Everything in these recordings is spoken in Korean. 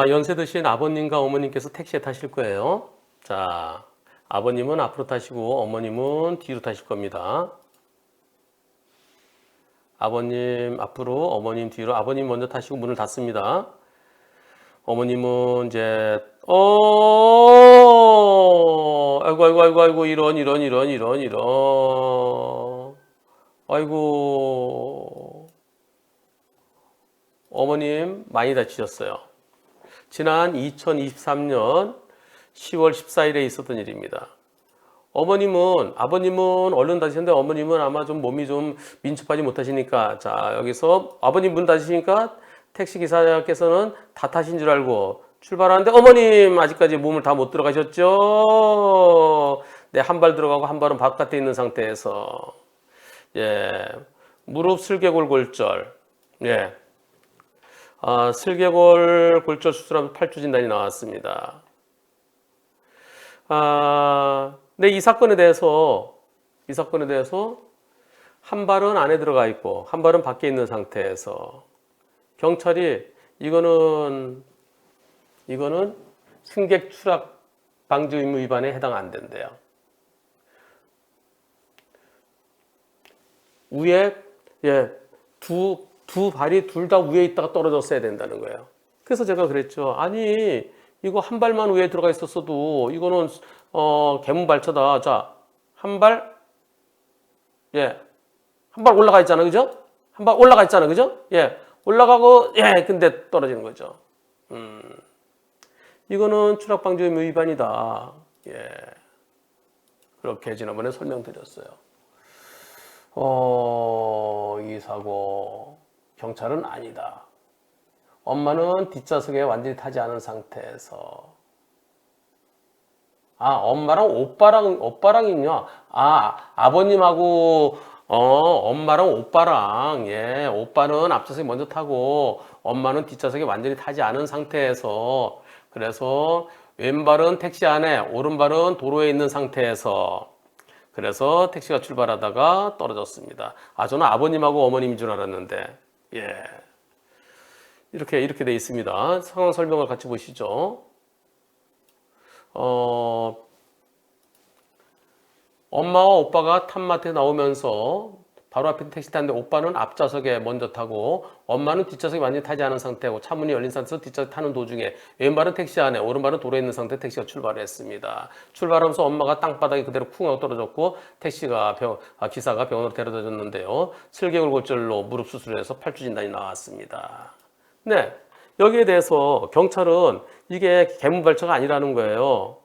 연세 드신 아버님과 어머님께서 택시에 타실 거예요. 자, 아버님은 앞으로 타시고 어머님은 뒤로 타실 겁니다. 아버님 앞으로, 어머님 뒤로. 아버님 먼저 타시고 문을 닫습니다. 어머님은 이제 아이고 이런 아이고 어머님 많이 다치셨어요. 지난 2023년 10월 14일에 있었던 일입니다. 아버님은 얼른 닫으셨는데 어머님은 아마 좀 몸이 좀 민첩하지 못하시니까, 자, 여기서 아버님 문 닫으시니까 택시기사께서는 다 타신 줄 알고 출발하는데 어머님 아직까지 몸을 다 못 들어가셨죠? 네, 한 발 들어가고 한 발은 바깥에 있는 상태에서, 예, 무릎 슬개골 골절, 예, 슬개골 골절 수술하면 8주 진단이 나왔습니다. 근데 이 사건에 대해서 한 발은 안에 들어가 있고 한 발은 밖에 있는 상태에서 경찰이 이거는 승객 추락 방지 의무 위반에 해당 안 된대요. 위에, 예, 두 발이 둘 다 위에 있다가 떨어졌어야 된다는 거예요. 그래서 제가 그랬죠. 아니, 이거 한 발만 위에 들어가 있었어도 이거는 개문발차다. 자, 한 발, 예, 한 발 올라가 있잖아, 그죠? 한 발 올라가 있잖아, 그죠? 예, 올라가고, 예, 근데 떨어지는 거죠. 이거는 추락방지 의무 위반이다. 예, 그렇게 지난번에 설명드렸어요. 이 사고 경찰은 아니다. 엄마는 뒷좌석에 완전히 타지 않은 상태에서. 엄마랑 오빠랑 있냐? 아버님하고 엄마랑 오빠랑, 예, 오빠는 앞좌석에 먼저 타고 엄마는 뒷좌석에 완전히 타지 않은 상태에서, 그래서 왼발은 택시 안에 오른발은 도로에 있는 상태에서, 그래서 택시가 출발하다가 떨어졌습니다. 저는 아버님하고 어머님인 줄 알았는데, 예, 이렇게 돼 있습니다. 상황 설명을 같이 보시죠. 엄마와 오빠가 탑마트에 나오면서 바로 앞에 택시 탔는데 오빠는 앞좌석에 먼저 타고 엄마는 뒷좌석에 완전히 타지 않은 상태고 차문이 열린 상태에서 뒷좌석 타는 도중에 왼발은 택시 안에 오른발은 도로에 있는 상태에 택시가 출발했습니다. 출발하면서 엄마가 땅바닥에 그대로 쿵 하고 떨어졌고 기사가 병원으로 데려다 줬는데요. 슬개골 골절로 무릎 수술을 해서 8주 진단이 나왔습니다. 네, 여기에 대해서 경찰은 이게 개문발차가 아니라는 거예요.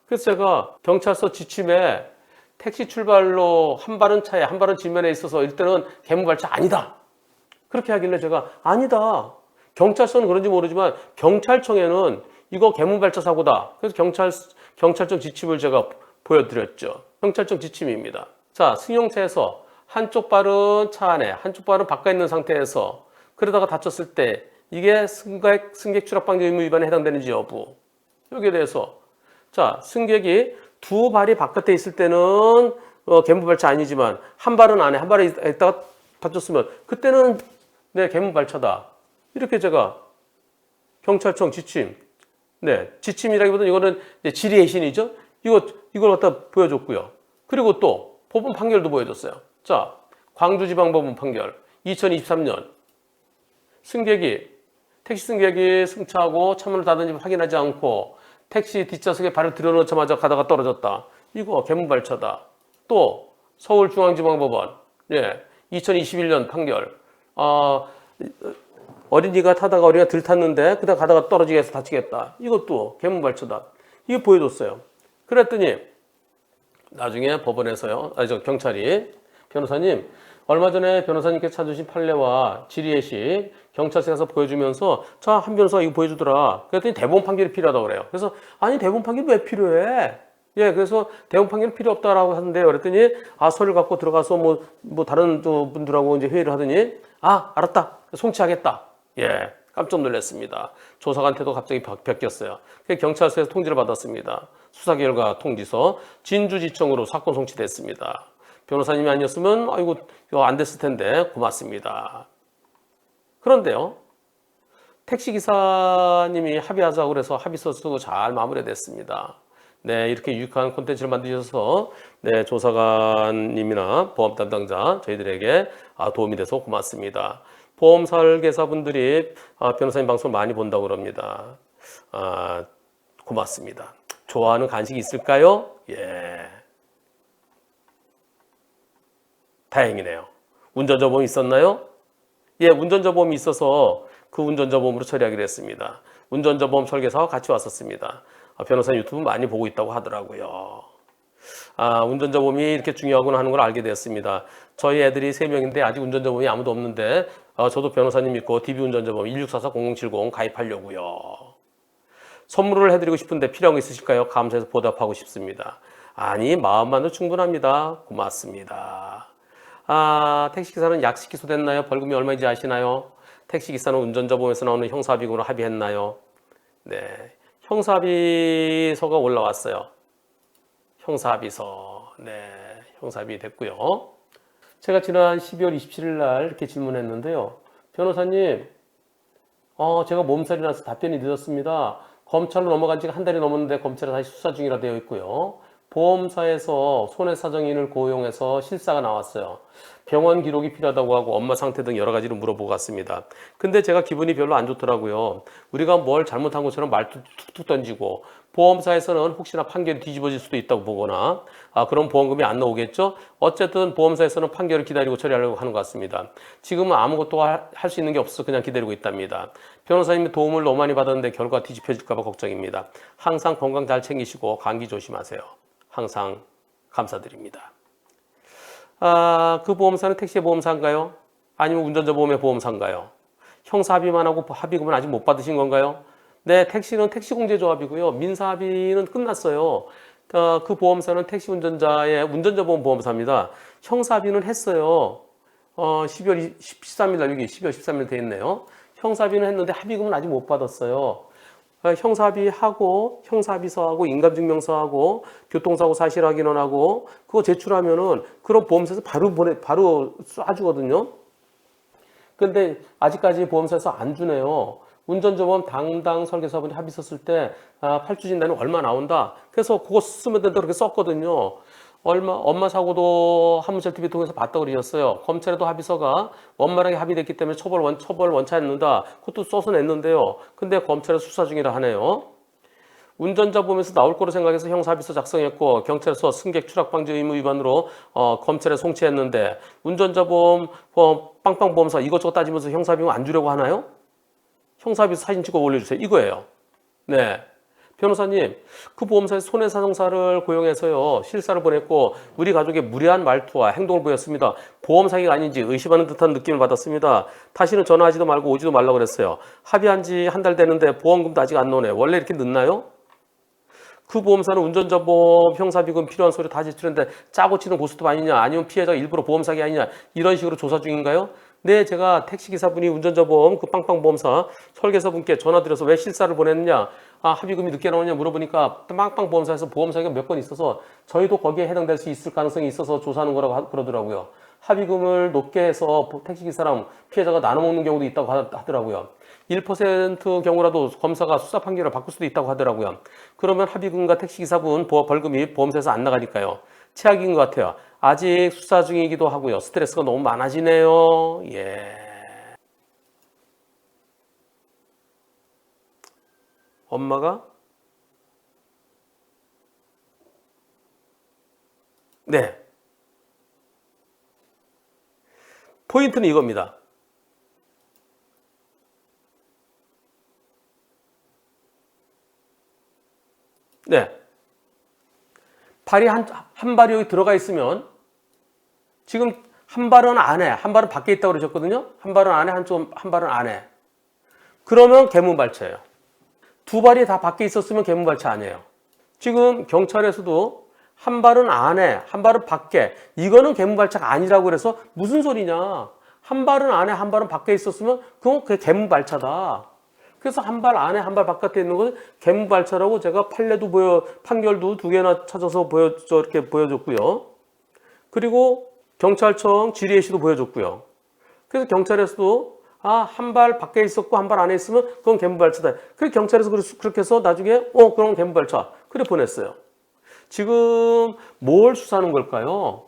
그래서 제가 경찰서 지침에 택시 출발로 한 발은 차에 한 발은 지면에 있어서 일단은 개문발차 아니다. 그렇게 하길래 제가 아니다. 경찰서는 그런지 모르지만 경찰청에는 이거 개문발차 사고다. 그래서 경찰청 지침을 제가 보여드렸죠. 경찰청 지침입니다. 자, 승용차에서 한쪽 발은 차 안에 한쪽 발은 바깥에 있는 상태에서 그러다가 다쳤을 때 이게 승객 추락방지 의무 위반에 해당되는지 여부. 여기에 대해서, 자, 승객이 두 발이 바깥에 있을 때는 개문발차 아니지만 한 발은 안에 한 발에 있다가 다쳤으면 그때는 네, 개문발차다. 이렇게 제가 경찰청 지침, 네, 지침이라기보다는 이거는 질의애신이죠. 이걸 갖다 보여줬고요. 그리고 또 법원 판결도 보여줬어요. 자, 광주지방법원 판결 2023년 택시 승객이 승차하고 차문을 닫은지 확인하지 않고 택시 뒷좌석에 발을 들여놓자마자 가다가 떨어졌다. 이거 개문발차다. 또 서울중앙지방법원 2021년 판결. 어린이가 타다가 어린이가 들탔는데 그다가 가다가 떨어지게 해서 다치겠다. 이것도 개문발차다. 이거 보여줬어요. 그랬더니 나중에 법원에서요. 경찰이 변호사님, 얼마 전에 변호사님께서 찾으신 판례와 질의예시 경찰서에 가서 보여주면서 자, 한 변호사가 이거 보여주더라. 그랬더니 대법원 판결이 필요하다고 그래요. 그래서 아니, 대법원 판결이 왜 필요해? 예, 그래서 대법원 판결은 필요 없다라고 하는데요. 그랬더니 서류를 갖고 들어가서 뭐 다른 분들하고 이제 회의를 하더니 알았다. 송치하겠다. 예, 깜짝 놀랐습니다. 조사관한테도 갑자기 베꼈어요. 경찰서에서 통지를 받았습니다. 수사 결과 통지서 진주지청으로 사건 송치됐습니다. 변호사님이 아니었으면 이거 안 됐을 텐데 고맙습니다. 그런데요, 택시기사님이 합의하자고 그래서 합의서 쓰고 잘 마무리됐습니다. 네, 이렇게 유익한 콘텐츠를 만드셔서 네, 조사관님이나 보험 담당자 저희들에게 도움이 돼서 고맙습니다. 보험 설계사분들이 변호사님 방송을 많이 본다고 그럽니다. 고맙습니다. 좋아하는 간식이 있을까요? 예. 다행이네요. 운전자 보험이 있었나요? 예, 운전자 보험이 있어서 그 운전자 보험으로 처리하기로 했습니다. 운전자 보험 설계사와 같이 왔었습니다. 변호사 유튜브 많이 보고 있다고 하더라고요. 운전자 보험이 이렇게 중요하구나 하는 걸 알게 되었습니다. 저희 애들이 3명인데 아직 운전자 보험이 아무도 없는데 저도 변호사님 믿고 DB 운전자 보험 1644-0070 가입하려고요. 선물을 해드리고 싶은데 필요한 거 있으실까요? 감사해서 보답하고 싶습니다. 아니, 마음만도 충분합니다. 고맙습니다. 택시기사는 약식 기소됐나요? 벌금이 얼마인지 아시나요? 택시기사는 운전자 보험에서 나오는 형사비금으로 합의했나요? 네, 형사비서가 올라왔어요. 형사비서. 네, 형사비 됐고요. 제가 지난 12월 27일 날 이렇게 질문했는데요. 변호사님, 제가 몸살이 나서 답변이 늦었습니다. 검찰로 넘어간 지가 한 달이 넘었는데 검찰에 다시 수사 중이라 되어 있고요. 보험사에서 손해사정인을 고용해서 실사가 나왔어요. 병원 기록이 필요하다고 하고 엄마 상태 등 여러 가지를 물어보고 갔습니다. 근데 제가 기분이 별로 안 좋더라고요. 우리가 뭘 잘못한 것처럼 말투 툭툭 던지고 보험사에서는 혹시나 판결이 뒤집어질 수도 있다고 보거나 그럼 보험금이 안 나오겠죠? 어쨌든 보험사에서는 판결을 기다리고 처리하려고 하는 것 같습니다. 지금은 아무것도 할 수 있는 게 없어서 그냥 기다리고 있답니다. 변호사님의 도움을 너무 많이 받았는데 결과 뒤집혀질까 봐 걱정입니다. 항상 건강 잘 챙기시고 감기 조심하세요. 항상 감사드립니다. 그 보험사는 택시 보험사인가요? 아니면 운전자 보험의 보험사인가요? 형사 합의만 하고 합의금은 아직 못 받으신 건가요? 네, 택시는 택시공제조합이고요. 민사 합의는 끝났어요. 그 보험사는 택시 운전자의 운전자 보험 보험사입니다. 형사 합의는 했어요. 12월 13일 날 여기 12월 13일 돼 있네요. 형사 합의는 했는데 합의금은 아직 못 받았어요. 형사합의하고 형사합의서하고 인감증명서하고 교통사고 사실확인원하고 그거 제출하면은 그런 보험사에서 바로 쏴주거든요. 근데 아직까지 보험사에서 안 주네요. 운전자 보험 당당 설계사분이 합의 썼을 때 8주 진단이 얼마 나온다. 그래서 그거 쓰면 된다 그렇게 썼거든요. 엄마 사고도 한문철TV 통해서 봤다고 그러셨어요. 검찰에도 합의서가 원만하게 합의됐기 때문에 처벌 원치 않는다. 그것도 써서 냈는데요. 근데 검찰에 수사 중이라 하네요. 운전자 보험에서 나올 거로 생각해서 형사합의서 작성했고 경찰에서 승객 추락 방지 의무 위반으로 검찰에 송치했는데 운전자 보험, 빵빵보험사 이것저것 따지면서 형사비용 안 주려고 하나요? 형사합의서 사진 찍어 올려주세요. 이거예요. 네. 변호사님, 그 보험사에서 손해사정사를 고용해서요 실사를 보냈고 우리 가족의 무례한 말투와 행동을 보였습니다. 보험 사기가 아닌지 의심하는 듯한 느낌을 받았습니다. 다시는 전화하지도 말고 오지도 말라고 그랬어요. 합의한 지 한 달 됐는데 보험금도 아직 안 나오네. 원래 이렇게 늦나요? 그 보험사는 운전자 보험, 형사비금 필요한 소리 다 제출했는데 짜고 치는 고스톱 아니냐, 아니면 피해자가 일부러 보험 사기 아니냐, 이런 식으로 조사 중인가요? 네, 제가 택시기사분이 운전자 보험, 그 빵빵보험사 설계사분께 전화드려서 왜 실사를 보냈느냐, 합의금이 늦게 나오냐 물어보니까 빵빵보험사에서 보험 사기가 몇 건 있어서 저희도 거기에 해당될 수 있을 가능성이 있어서 조사하는 거라고 그러더라고요. 합의금을 높게 해서 택시기사랑 피해자가 나눠먹는 경우도 있다고 하더라고요. 1% 경우라도 검사가 수사 판결을 바꿀 수도 있다고 하더라고요. 그러면 합의금과 택시기사분 벌금이 보험사에서 안 나가니까요. 최악인 것 같아요. 아직 수사 중이기도 하고요. 스트레스가 너무 많아지네요. 예. 엄마가? 네. 포인트는 이겁니다. 네. 발이 한 발이 여기 들어가 있으면 지금 한 발은 안에, 한 발은 밖에 있다고 그러셨거든요. 한 발은 안에, 한 발은 안에. 그러면 개문발차예요. 두 발이 다 밖에 있었으면 개문발차 아니에요. 지금 경찰에서도 한 발은 안에, 한 발은 밖에. 이거는 개문발차가 아니라고 그래서 무슨 소리냐. 한 발은 안에, 한 발은 밖에 있었으면 그건 그게 개문발차다. 그래서 한 발 안에 한 발 바깥에 있는 것을 개문발차라고 제가 판결도 2개나 찾아서 이렇게 보여줬고요. 그리고 경찰청 질의예시도 보여줬고요. 그래서 경찰에서도 아, 한 발 밖에 있었고 한 발 안에 있으면 그건 개무발차다. 그 경찰에서 그렇게 해서 나중에 그럼 개무발차. 그래 보냈어요. 지금 뭘 수사하는 걸까요?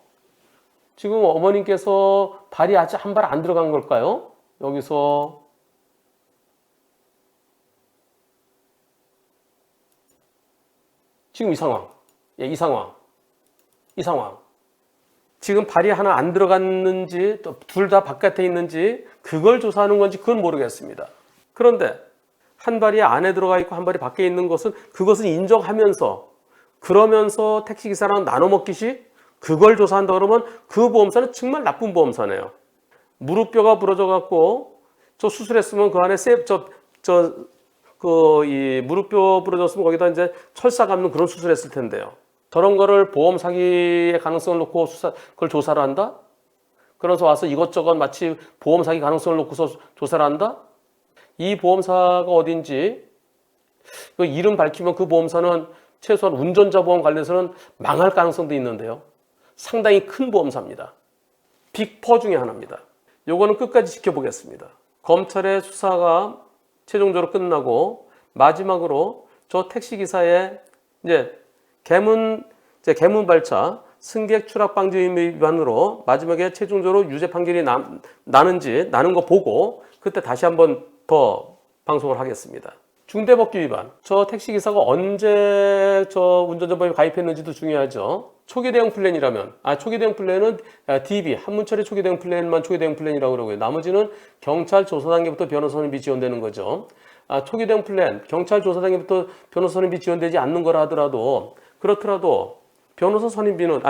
지금 어머님께서 발이 아직 한 발 안 들어간 걸까요? 여기서 지금 이 상황. 예, 이 상황. 이 상황. 지금 발이 하나 안 들어갔는지 둘 다 바깥에 있는지 그걸 조사하는 건지 그건 모르겠습니다. 그런데 한 발이 안에 들어가 있고 한 발이 밖에 있는 것은 그것을 인정하면서 그러면서 택시기사랑 나눠 먹기시 그걸 조사한다 그러면 그 보험사는 정말 나쁜 보험사네요. 무릎뼈가 부러져 갖고 저 수술했으면 그 안에 이 무릎뼈 부러졌으면 거기다 이제 철사 감는 그런 수술했을 텐데요. 저런 거를 보험 사기의 가능성을 놓고 그걸 조사를 한다? 그래서 와서 이것저것 마치 보험 사기 가능성을 놓고서 조사를 한다? 이 보험사가 어딘지 그 이름 밝히면 그 보험사는 최소한 운전자 보험 관련해서는 망할 가능성도 있는데요. 상당히 큰 보험사입니다. 빅4 중에 하나입니다. 요거는 끝까지 지켜보겠습니다. 검찰의 수사가 최종적으로 끝나고 마지막으로 저 택시기사의 이제 개문발차 승객 추락 방지 의무 위반으로 마지막에 최종적으로 유죄 판결이 나는 거 보고 그때 다시 한번 더 방송을 하겠습니다. 중대법규 위반. 저 택시기사가 언제 저 운전자법에 가입했는지도 중요하죠. 초기 대응 플랜이라면, 초기 대응 플랜은 DB, 한문철의 초기 대응 플랜만 초기 대응 플랜이라고 그러고요. 나머지는 경찰 조사 단계부터 변호사 선임비 지원되는 거죠. 초기 대응 플랜, 경찰 조사 단계부터 변호사 선임비 지원되지 않는 거라 하더라도, 그렇더라도 변호사 선임비는,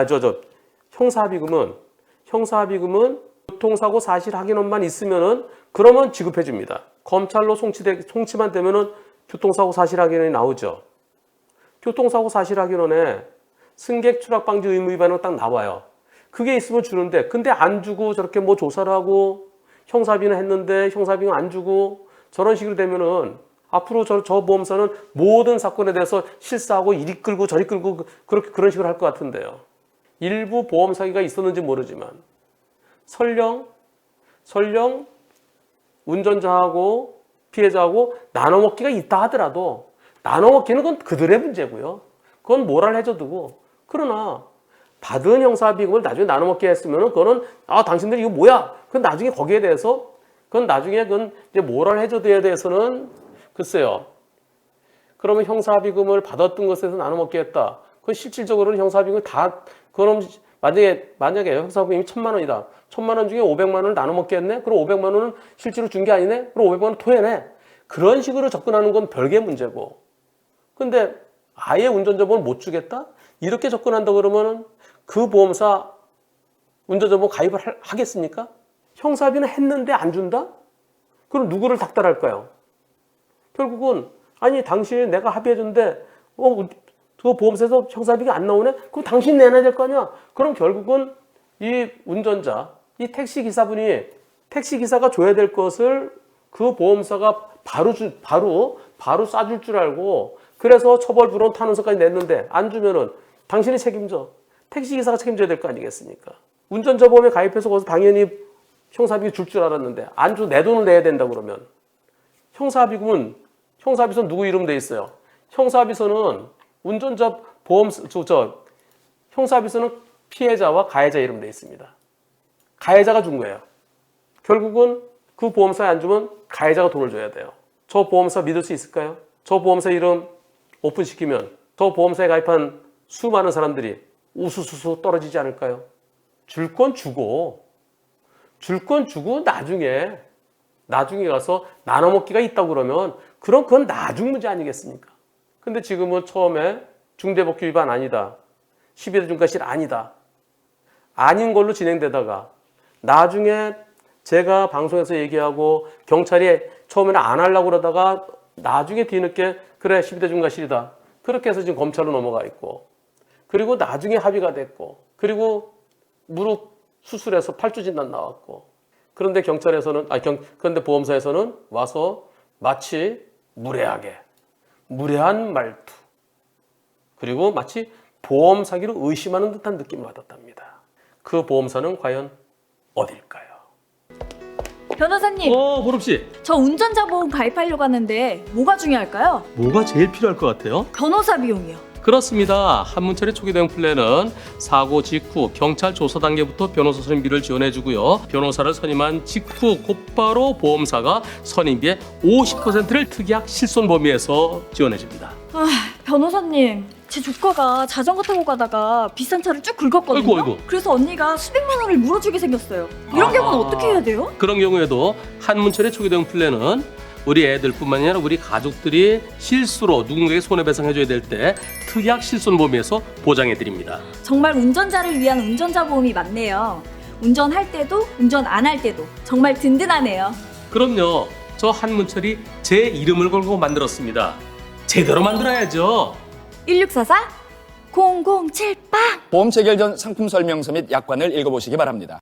형사합의금은 교통사고 사실 확인원만 있으면은 그러면 지급해 줍니다. 검찰로 송치만 되면은 교통사고 사실 확인원이 나오죠. 교통사고 사실 확인원에 승객 추락 방지 의무 위반으로 딱 나와요. 그게 있으면 주는데, 근데 안 주고 저렇게 뭐 조사를 하고 형사비는 했는데 형사비는 안 주고 저런 식으로 되면은 앞으로 저 보험사는 모든 사건에 대해서 실사하고 이리 끌고 저리 끌고 그런 식으로 할 것 같은데요. 일부 보험 사기가 있었는지 모르지만 설령 운전자하고 피해자하고 나눠먹기가 있다 하더라도 나눠먹기는 그건 그들의 문제고요. 그건 모랄 해줘두고, 그러나 받은 형사비금을 나중에 나눠먹게 했으면은 그거는 당신들 이거 뭐야? 그건 나중에 거기에 대해서 그건 이제 모랄 해줘둬야 돼서는 글쎄요. 그러면 형사비금을 받았던 것에서 나눠먹게 했다. 그건 실질적으로는 형사비금을 그럼 만약에 형사비금이 1,000만 원이다. 1,000만 원 중에 500만 원을 나눠먹게 했네? 그럼 500만 원은 실제로 준 게 아니네? 그럼 500만 원 토해내. 그런 식으로 접근하는 건 별개의 문제고. 근데 아예 운전자보험을 못 주겠다? 이렇게 접근한다 그러면은 그 보험사 운전자보험 가입을 하겠습니까? 형사비는 했는데 안 준다? 그럼 누구를 닥달할까요? 결국은 당신 내가 합의해준데 그 보험사에서 형사비가 안 나오네? 그럼 당신 내놔야 될 거 아니야? 그럼 결국은 이 운전자, 이 택시기사가 줘야 될 것을 그 보험사가 바로 쏴줄 줄 알고 그래서 처벌불원 탄원서까지 냈는데 안 주면은 당신이 책임져. 택시기사가 책임져야 될 거 아니겠습니까? 운전자 보험에 가입해서 거기서 당연히 형사비 줄 줄 알았는데 안 줘, 내 돈을 내야 된다 그러면 형사비서는 누구 이름 돼 있어요? 형사비서는 운전자 보험 형사비서는 피해자와 가해자 이름 돼 있습니다. 가해자가 준 거예요. 결국은 그 보험사에 안 주면 가해자가 돈을 줘야 돼요. 저 보험사 믿을 수 있을까요? 저 보험사 이름 오픈시키면 저 보험사에 가입한 수많은 사람들이 우수수수 떨어지지 않을까요? 줄 건 주고 나중에 가서 나눠먹기가 있다고 그러면 그건 나중 문제 아니겠습니까? 근데 지금은 처음에 중대법규 위반 아니다. 12대 중과실 아니다. 아닌 걸로 진행되다가 나중에 제가 방송에서 얘기하고 경찰이 처음에는 안 하려고 그러다가 나중에 뒤늦게 그래 12대 중과실이다. 그렇게 해서 지금 검찰로 넘어가 있고 그리고 나중에 합의가 됐고 그리고 무릎 수술해서 팔주 진단 나왔고 그런데 그런데 보험사에서는 와서 마치 무례한 말투 그리고 마치 보험 사기를 의심하는 듯한 느낌을 받았답니다. 그 보험사는 과연 어딜까요? 변호사님, 보름 씨. 저 운전자 보험 가입하려고 하는데 뭐가 중요할까요? 뭐가 제일 필요할 것 같아요? 변호사 비용이요. 그렇습니다. 한문철의 초기 대응 플랜은 사고 직후 경찰 조사 단계부터 변호사 선임비를 지원해주고요. 변호사를 선임한 직후 곧바로 보험사가 선임비의 50%를 특약 실손 범위에서 지원해줍니다. 변호사님, 제 조카가 자전거 타고 가다가 비싼 차를 쭉 긁었거든요. 아이고. 그래서 언니가 수백만 원을 물어주게 생겼어요. 이런 경우는 어떻게 해야 돼요? 그런 경우에도 한문철의 초기 대응 플랜은 우리 애들뿐만 아니라 우리 가족들이 실수로 누군가에게 손해배상해줘야 될 때 특약 실손 범위에서 보장해드립니다. 정말 운전자를 위한 운전자 보험이 맞네요. 운전할 때도 운전 안 할 때도 정말 든든하네요. 그럼요. 저 한문철이 제 이름을 걸고 만들었습니다. 제대로 만들어야죠. 1644 0078 보험 체결 전 상품 설명서 및 약관을 읽어보시기 바랍니다.